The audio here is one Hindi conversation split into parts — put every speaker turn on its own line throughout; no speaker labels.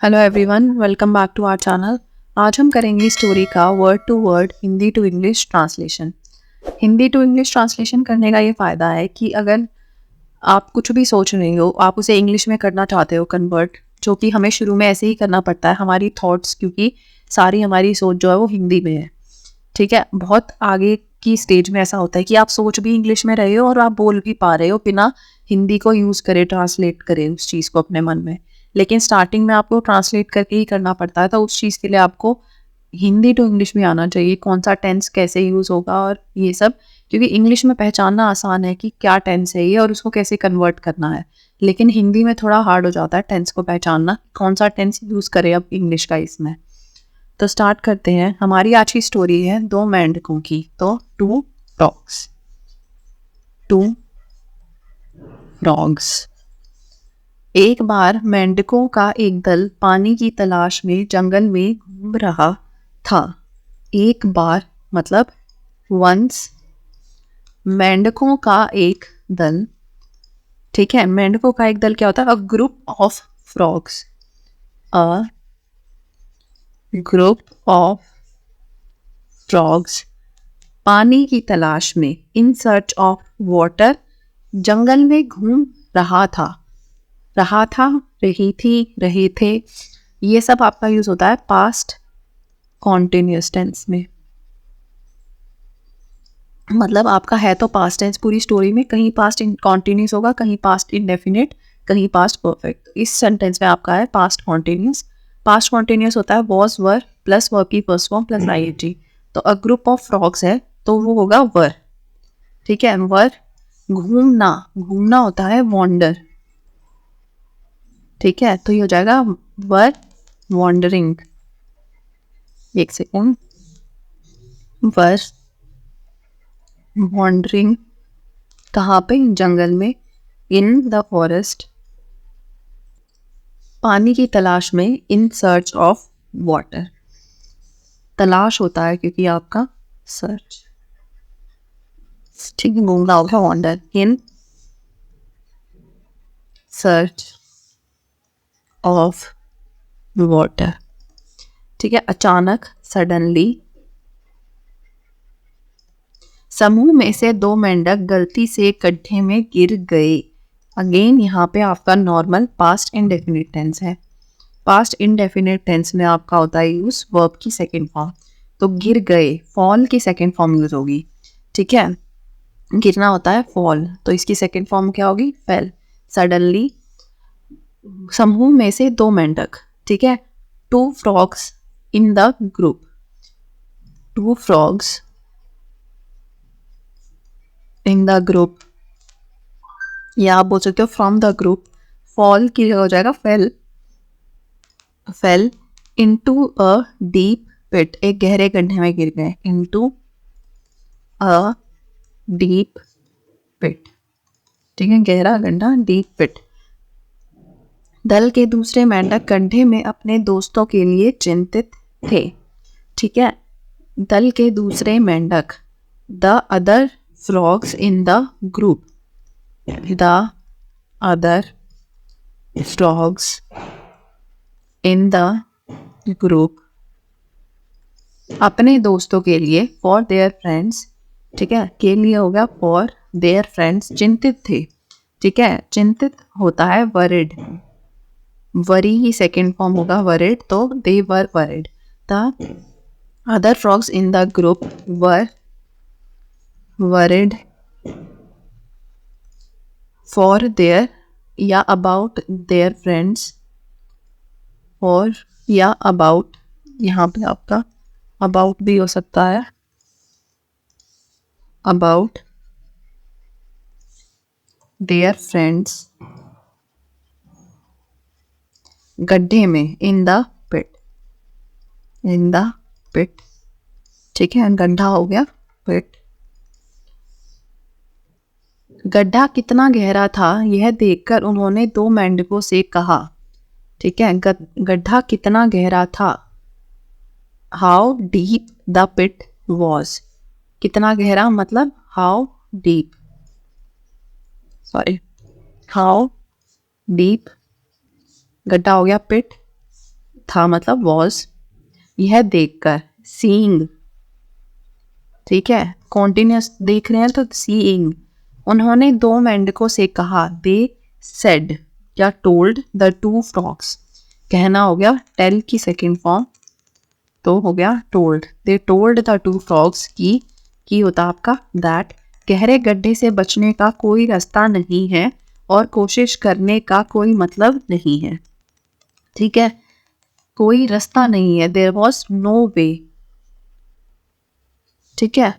Hello everyone, welcome back to our channel. आज हम करेंगे स्टोरी का word to word Hindi to English translation. Hindi to English translation करने का ये फ़ायदा है कि अगर आप कुछ भी सोच रहे हो, आप उसे इंग्लिश में करना चाहते हो कन्वर्ट, जो कि हमें शुरू में ऐसे ही करना पड़ता है हमारी थॉट्स, क्योंकि सारी हमारी सोच जो है वो हिंदी में है। ठीक है, बहुत आगे की स्टेज में ऐसा होता है कि आप सोच भी इंग्लिश में रहे हो और आप बोल भी पा रहे हो बिना हिंदी को यूज़ करे, ट्रांसलेट करे उस चीज़ को अपने मन में। लेकिन स्टार्टिंग में आपको ट्रांसलेट करके ही करना पड़ता है, तो उस चीज़ के लिए आपको हिंदी टू इंग्लिश में आना चाहिए, कौन सा टेंस कैसे यूज़ होगा और ये सब। क्योंकि इंग्लिश में पहचानना आसान है कि क्या टेंस है ये और उसको कैसे कन्वर्ट करना है, लेकिन हिंदी में थोड़ा हार्ड हो जाता है टेंस को पहचानना, कौन सा टेंस यूज़ करें अब इंग्लिश का इसमें। तो स्टार्ट करते हैं। हमारी आज की स्टोरी है दो मेंढकों की। तो टू डॉग्स। एक बार मेंढकों का एक दल पानी की तलाश में जंगल में घूम रहा था। एक बार मतलब वंस, मेंढकों का एक दल। ठीक है, मेंढकों का एक दल क्या होता है? A group of frogs. A group of frogs पानी की तलाश में, इन सर्च ऑफ वाटर, जंगल में घूम रहा था। रहा था, रही थी, रहे थे, ये सब आपका यूज होता है पास्ट कॉन्टिन्यूस टेंस में। मतलब आपका है तो पास्ट टेंस पूरी स्टोरी में, कहीं पास्ट कॉन्टिन्यूस होगा, कहीं पास्ट इंडेफिनिट, कहीं पास्ट परफेक्ट। इस सेंटेंस में आपका है पास्ट कॉन्टिन्यूस। पास्ट कॉन्टिन्यूस होता है वॉज वर प्लस वर्ब की फर्स्ट फॉर्म प्लस आईएनजी। तो अ ग्रुप ऑफ फ्रॉग्स है तो वो होगा वर। ठीक है, वर। घूमना, घूमना होता है वॉन्डर। ठीक है, तो ये हो जाएगा वर वॉन्डरिंग। एक सेकेंड, वर वॉन्डरिंग कहाँ पे? जंगल में। इन द फॉरेस्ट, पानी की तलाश में। इन सर्च ऑफ वाटर, तलाश होता है क्योंकि आपका सर्च। ठीक है, घूमना होगा wander. In search of water. ठीक है, अचानक, सडनली। समूह में से दो मेंढक गलती से गड्ढे में गिर गए। अगेन यहाँ पे आपका नॉर्मल पास्ट इंडेफिनिट टेंस है। पास्ट इंडेफिनिट टेंस में आपका होता है यूज वर्ब की सेकंड फॉर्म। तो गिर गए, फॉल की सेकंड फॉर्म यूज होगी। ठीक है, गिरना होता है फॉल, तो इसकी सेकंड फॉर्म क्या होगी? फेल। सडनली, समूह में से दो मेंढक। ठीक है, two frogs in the group. Two frogs in the group, या आप बोल सकते हो फ्रॉम द ग्रुप। फॉल की हो जाएगा fell. Fell into a deep pit, एक गहरे गड्ढे में गिर गए। Into a deep pit. ठीक है, गहरा गड्ढा, डीप पिट। दल के दूसरे मेंढक गड्ढे में अपने दोस्तों के लिए चिंतित थे। ठीक है, दल के दूसरे मेंढक, the other frogs in the group. The other frogs in the group, अपने दोस्तों के लिए, फॉर देयर फ्रेंड्स। ठीक है, के लिए होगा फॉर देयर फ्रेंड्स, चिंतित थे। ठीक है, चिंतित होता है वरिड। वरी ही सेकेंड फॉर्म होगा वरिड, तो they were worried. The other frogs in the group were worried for their या अबाउट देयर फ्रेंड्स। और या अबाउट, यहाँ पे आपका अबाउट भी हो सकता है, अबाउट देयर फ्रेंड्स गड्ढे में, in the pit. In the pit. ठीक है, गड्ढा हो गया पिट। गड्ढा कितना गहरा था यह देखकर उन्होंने दो मेंढकों से कहा। ठीक है, गड्ढा कितना गहरा था। How deep the pit was. कितना गहरा मतलब how deep, sorry, how deep, गड्ढा हो गया पिट, था मतलब वॉज, यह देखकर, सीइंग, ठीक है, कॉन्टिन्यूस देख रहे हैं तो सीइंग। उन्होंने दो मेंढकों से कहा, दे सेड या टोल्ड द टू फ्रॉग्स, कहना हो गया टेल की सेकेंड फॉर्म, तो हो गया told. They told the two frogs की होता आपका दैट गहरे गड्ढे से बचने का कोई रास्ता नहीं है और कोशिश करने का कोई मतलब नहीं है, ठीक है, कोई रास्ता नहीं है, देयर वॉज नो वे, ठीक है,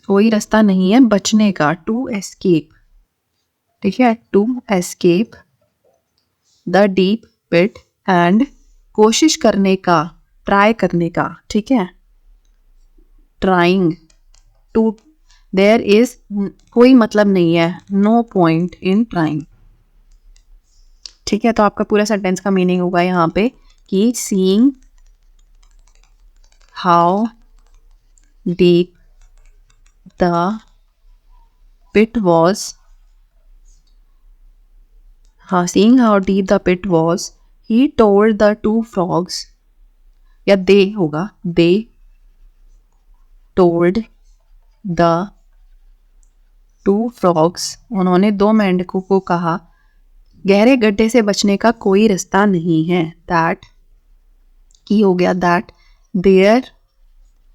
कोई रास्ता नहीं है बचने का, टू एस्केप, ठीक है, to escape the deep pit and, कोशिश करने का, ट्राई करने का, ठीक है, ट्राइंग, टू, देयर इज कोई मतलब नहीं है, नो पॉइंट इन ट्राइंग, ठीक है। तो आपका पूरा सेंटेंस का मीनिंग होगा यहाँ पे कि seeing how deep the pit was, हाँ, seeing how deep the pit was, he told the two frogs, या they होगा, they told the two frogs, उन्होंने दो मेंढकों को कहा, गहरे गड्ढे से बचने का कोई रास्ता नहीं है, that की हो गया that there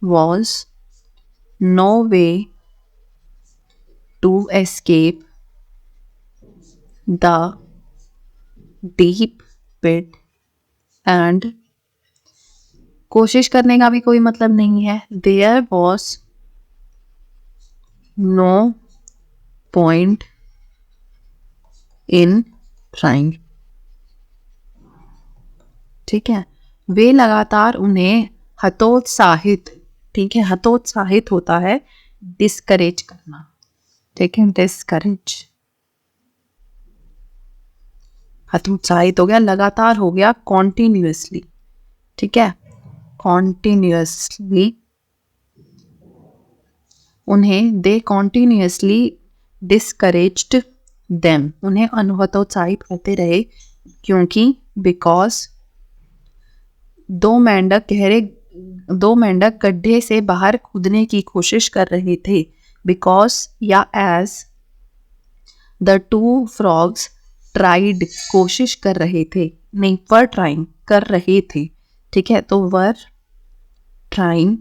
was no way to escape the deep pit and, कोशिश करने का भी कोई मतलब नहीं है, there was no point in trying, ठीक है। वे लगातार उन्हें हतोत्साहित, ठीक है, हतोत्साहित होता है डिस्करेज करना, ठीक है, डिस्करेज, हतोत्साहित हो गया, लगातार हो गया कॉन्टिन्यूसली, ठीक है, कॉन्टिन्यूसली, उन्हें दे कॉन्टिन्यूसली डिस्करेज्ड देम, उन्हें हतोत्साहित करते रहे क्योंकि, बिकॉज दो मेंढक गड्ढे से बाहर कूदने की कोशिश कर रहे थे, बिकॉज या as the two frogs tried, कोशिश कर रहे थे, नहीं वर ट्राइंग, कर रहे थे, ठीक है, तो वर ट्राइंग,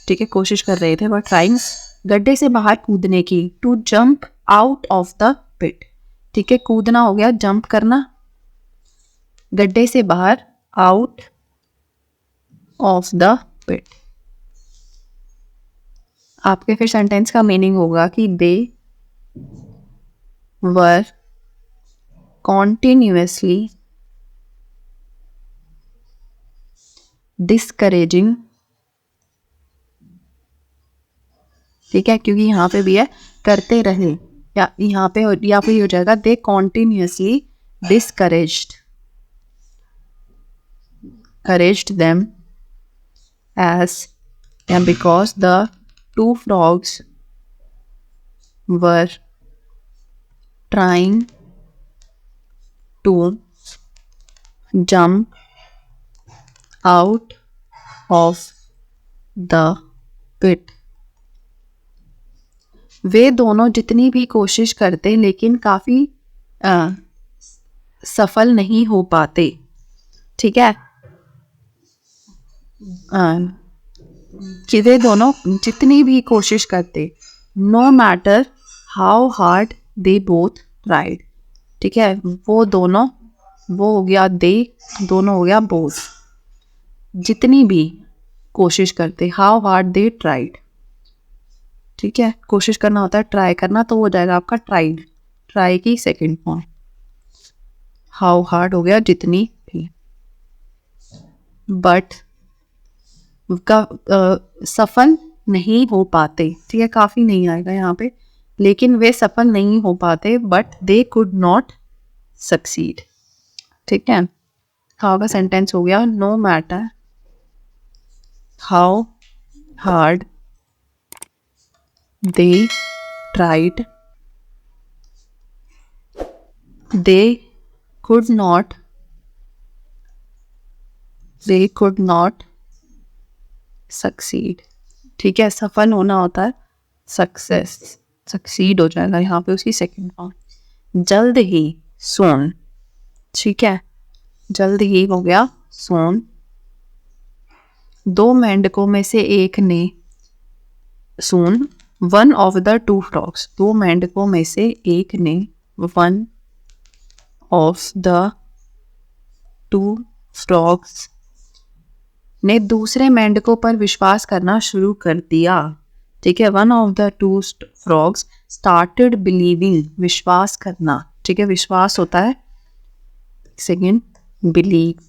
ठीक है, कोशिश कर रहे थे, वर ट्राइंग गड्ढे से बाहर कूदने की, to jump out of the pit, ठीक है, कूदना हो गया जंप करना, गड्ढे से बाहर, आउट ऑफ द पिट। आपके फिर सेंटेंस का मीनिंग होगा कि दे वर कॉन्टिन्यूसली डिस्करेजिंग, ठीक है, क्योंकि यहाँ पे भी है करते रहे, या यहाँ पे या फिर हो जाएगा they continuously discouraged, encouraged them as, and because the two frogs were trying to jump out of the pit, वे दोनों जितनी भी कोशिश करते लेकिन काफ़ी सफल नहीं हो पाते, ठीक है, कि वे दोनों जितनी भी कोशिश करते, no matter how hard they both tried, ठीक है, वो दोनों, वो हो गया दे, दोनों हो गया बोथ, जितनी भी कोशिश करते, हाउ हार्ड दे ट्राइड, ठीक है, कोशिश करना होता है ट्राई करना, तो हो जाएगा आपका ट्राइड, ट्राई की सेकेंड फॉर्म, हाउ हार्ड हो गया जितनी भी, बट का सफल नहीं हो पाते, ठीक है, काफ़ी नहीं आएगा यहाँ पे, लेकिन वे सफल नहीं हो पाते, but they could not succeed, ठीक है। हाउ का सेंटेंस हो गया, no matter how hard they tried, they could not they could not succeed. ठीक है, सफल होना होता है सक्सेस, सक्सीड हो जाएगा यहाँ पे उसकी सेकंड फॉर्म। जल्द ही, सोन। ठीक है, जल्द ही हो गया सोन। दो मेंढकों में से एक ने, सोन one of the two frogs, दो मेंढकों में से एक ने, one of the two frogs ने दूसरे मेंढकों पर विश्वास करना शुरू कर दिया। ठीक है, one of the two frogs started believing, विश्वास करना। ठीक है, विश्वास होता है सेकेंड बिलीव।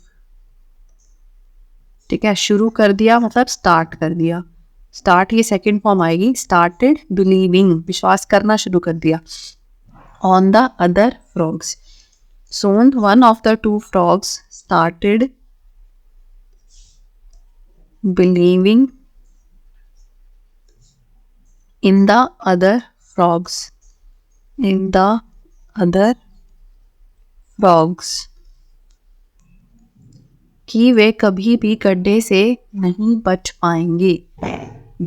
ठीक है, शुरू कर दिया मतलब स्टार्ट कर दिया, स्टार्ट की सेकेंड फॉर्म आएगी, स्टार्टेड बिलीविंग, विश्वास करना शुरू कर दिया। On the other frogs, soon one of the two frogs started believing in the other frogs, in the other frogs, कि वे कभी भी गड्ढे से नहीं बच पाएंगे।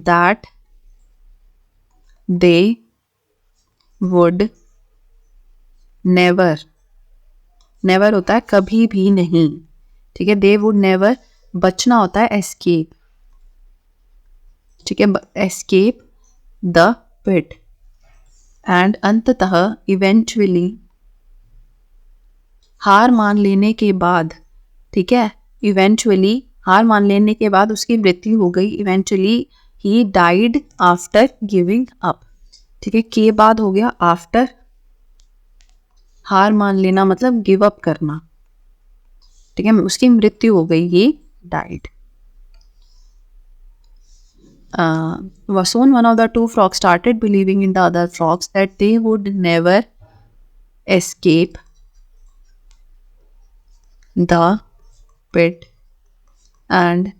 that they would never, never होता है कभी भी नहीं। ठीक है, they would never, बचना होता है एस्केप। ठीक है, एस्केप द पिट, एंड अंततः इवेंचुअली, हार मान लेने के बाद। ठीक है, इवेंचुअली हार मान लेने के बाद उसकी मृत्यु हो गई। Eventually he died after giving up. ठीक है, के बाद हो गया आफ्टर, हार मान लेना मतलब गिव अप करना। ठीक है, उसकी मृत्यु हो गई, ये died. Soon one of the two frogs started believing in the other frogs that they would never escape the pit, and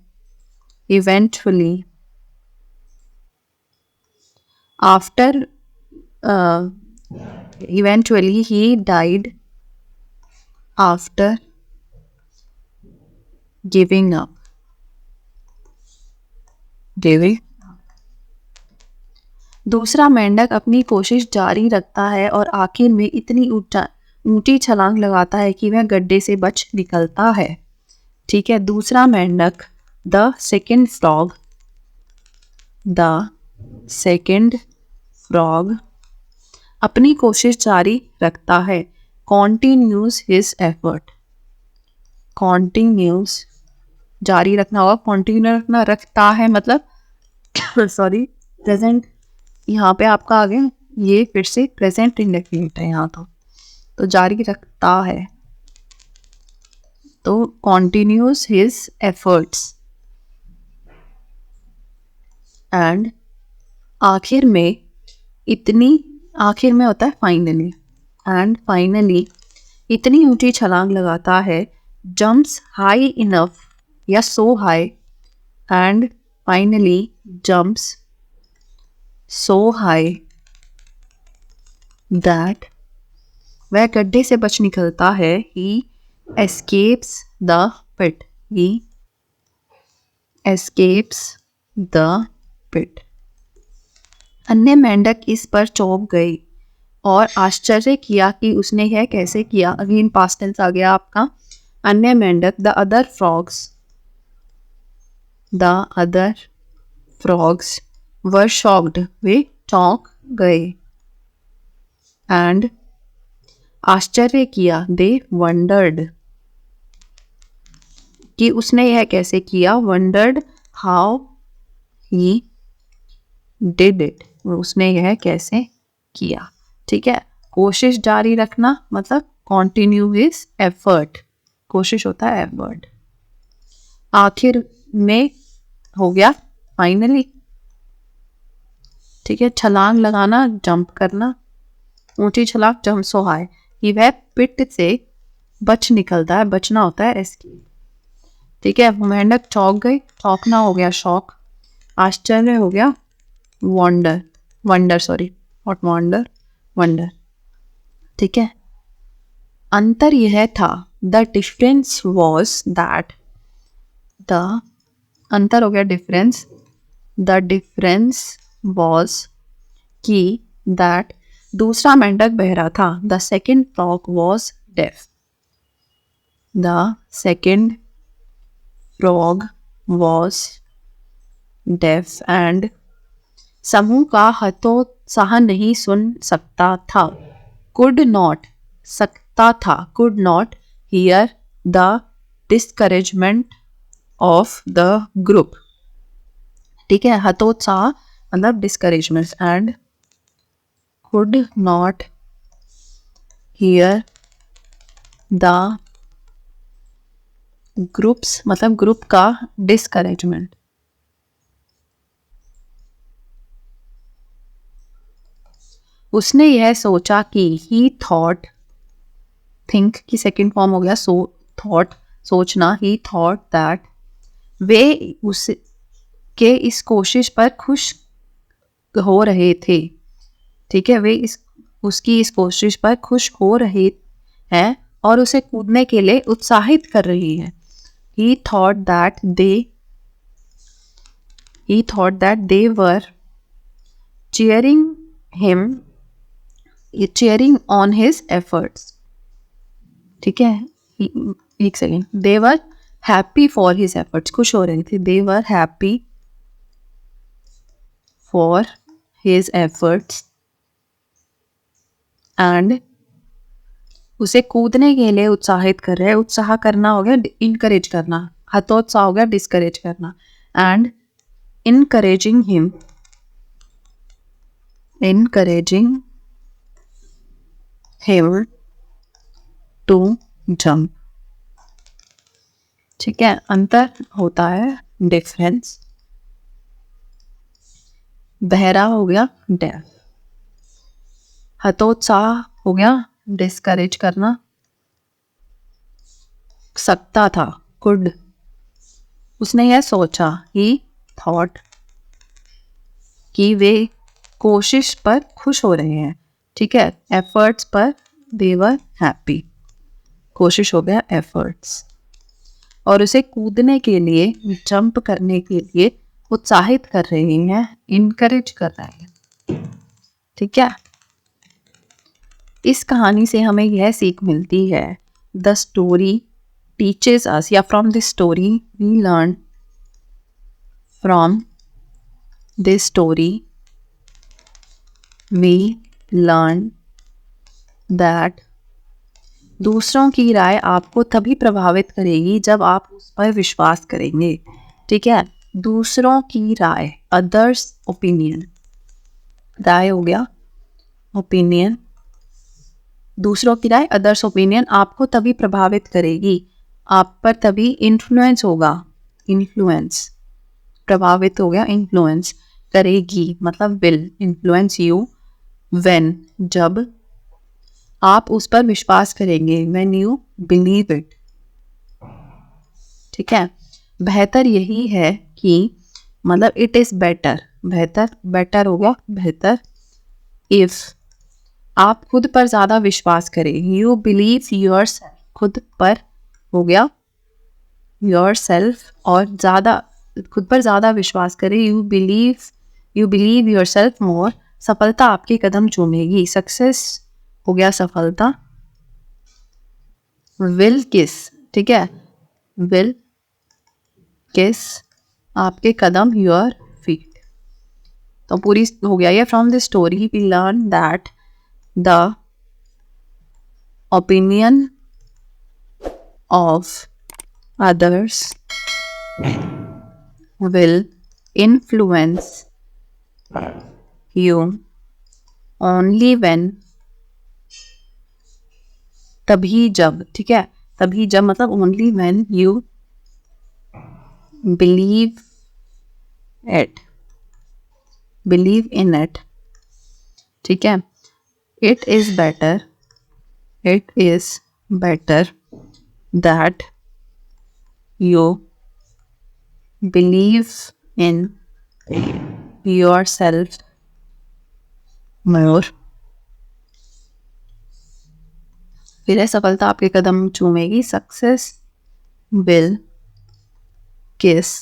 eventually after eventually he died after giving up. दूसरा मेंढक अपनी कोशिश जारी रखता है और आखिर में इतनी ऊंची छलांग लगाता है कि वह गड्ढे से बच निकलता है। ठीक है, दूसरा मेंढक, the second frog, the second frog अपनी कोशिश जारी रखता है, कॉन्टिन्यूज हिज एफर्ट। कॉन्टिन्यूज जारी रखना होगा, कॉन्टिन्यू रखना, रखता है मतलब सॉरी प्रेजेंट, यहाँ पे आपका आ गया, ये फिर से प्रेजेंट इंडेफिनिट है यहाँ तो जारी रखता है, तो कॉन्टिन्यूज हिज एफर्ट्स, एंड आखिर में, इतनी, आखिर में होता है फाइनली, एंड फाइनली इतनी ऊंची छलांग लगाता है, जम्प्स हाई इनफ या so high, and finally jumps so high that, वह गड्ढे से बच निकलता है, he escapes the pit, he escapes the pit. अन्य मेंढक इस पर चौंक गए और आश्चर्य किया कि उसने यह कैसे किया। अगेन पास्ट टेंस आ गया आपका। अन्य मेंढक, the other frogs, the other frogs were shocked, वे चौंक गए, एंड आश्चर्य किया, दे वंडर्ड, कि उसने यह कैसे किया, wondered how he did it, उसने यह कैसे किया। ठीक है, कोशिश जारी रखना मतलब कॉन्टिन्यू हिज एफर्ट, कोशिश होता है एफर्ट। आखिर में हो गया फाइनली। ठीक है, छलांग लगाना, जंप करना, ऊंची छलांग, जंप सो हाई, कि वह पिट से बच निकलता है, बचना होता है एस्केप। ठीक है, मेंढक चौंक गई, चौंकना हो गया शॉक, आश्चर्य हो गया wonder, wonder sorry not wonder, wonder. ठीक है, अंतर यह था, the difference was that, the, अंतर हो गया डिफरेंस, द डिफरेंस वॉज कि दैट, दूसरा मेंढक बहरा था, the second frog was def, the second frog was deaf and, समूह का हतोत्साह नहीं सुन सकता था, कुड नॉट, सकता था, could not here the discouragement of the group, ठीक है, हतोत्साह मतलब discouragement, and could not here the groups मतलब ग्रुप का डिस्करेजमेंट। उसने यह सोचा कि ही थॉट, थिंक की सेकेंड फॉर्म हो गया थॉट, सोचना, ही थॉट दैट, वे उसके इस कोशिश पर खुश हो रहे थे, ठीक है, वे उसकी इस कोशिश पर खुश हो रहे हैं और उसे कूदने के लिए उत्साहित कर रही है। He thought that they were cheering on his efforts, ठीक है, एक second, they were happy for his efforts, खुश हो रहे थे, they were happy for his efforts and उसे कूदने के लिए उत्साहित कर रहे हैं, उत्साह करना हो गया इनकरेज करना, हतोत्साह हो गया डिस्करेज करना, and encouraging him to jump, ठीक है, अंतर होता है डिफरेंस, बहरा हो गया डेफ, हतोत्साह हो गया डिस्करेज करना, सकता था कुड, उसने यह सोचा ही थॉट कि वे कोशिश पर खुश हो रहे हैं, ठीक है, एफर्ट्स पर दे वर हैप्पी, कोशिश हो गया एफर्ट्स, और उसे कूदने के लिए जंप करने के लिए उत्साहित कर रहे हैं, इनकरेज कर रहे हैं, ठीक है। इस कहानी से हमें यह सीख मिलती है, द स्टोरी टीचेस अस, या from this story we learn, from this story we learn that, दूसरों की राय आपको तभी प्रभावित करेगी जब आप उस पर विश्वास करेंगे, ठीक है, दूसरों की राय, अदर्स ओपिनियन, राय हो गया ओपिनियन, दूसरों की राय अदर्स ओपिनियन आपको तभी प्रभावित करेगी, आप पर तभी इन्फ्लुएंस होगा, इन्फ्लुएंस, प्रभावित हो गया इन्फ्लुएंस, करेगी मतलब विल इन्फ्लुएंस यू, व्हेन जब आप उस पर विश्वास करेंगे, व्हेन यू बिलीव इट, ठीक है, बेहतर यही है कि मतलब इट इज बेटर, बेहतर, बेटर होगा बेहतर, इफ आप खुद पर ज्यादा विश्वास करें, यू बिलीव योरसेल्फ, खुद पर हो गया योरसेल्फ, और ज्यादा, खुद पर ज्यादा विश्वास करें, यू बिलीव योरसेल्फ मोर, सफलता आपके कदम चूमेगी, सक्सेस हो गया सफलता, विल किस, ठीक है, विल किस आपके कदम, योर फीट, तो पूरी हो गया ये, from this story we learn that the opinion of others will influence you only when, तभी जब, ठीक है, तभी जब मतलब only when you believe in it, ठीक है, it is better that you believe in yourself more, फिर है सफलता आपके कदम चूमेगी, success will kiss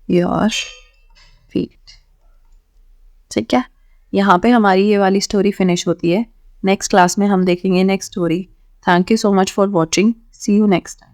your feet. ठीक है, यहाँ पे हमारी ये वाली स्टोरी फिनिश होती है। नेक्स्ट क्लास में हम देखेंगे next story. Thank you so much for watching. See you next time.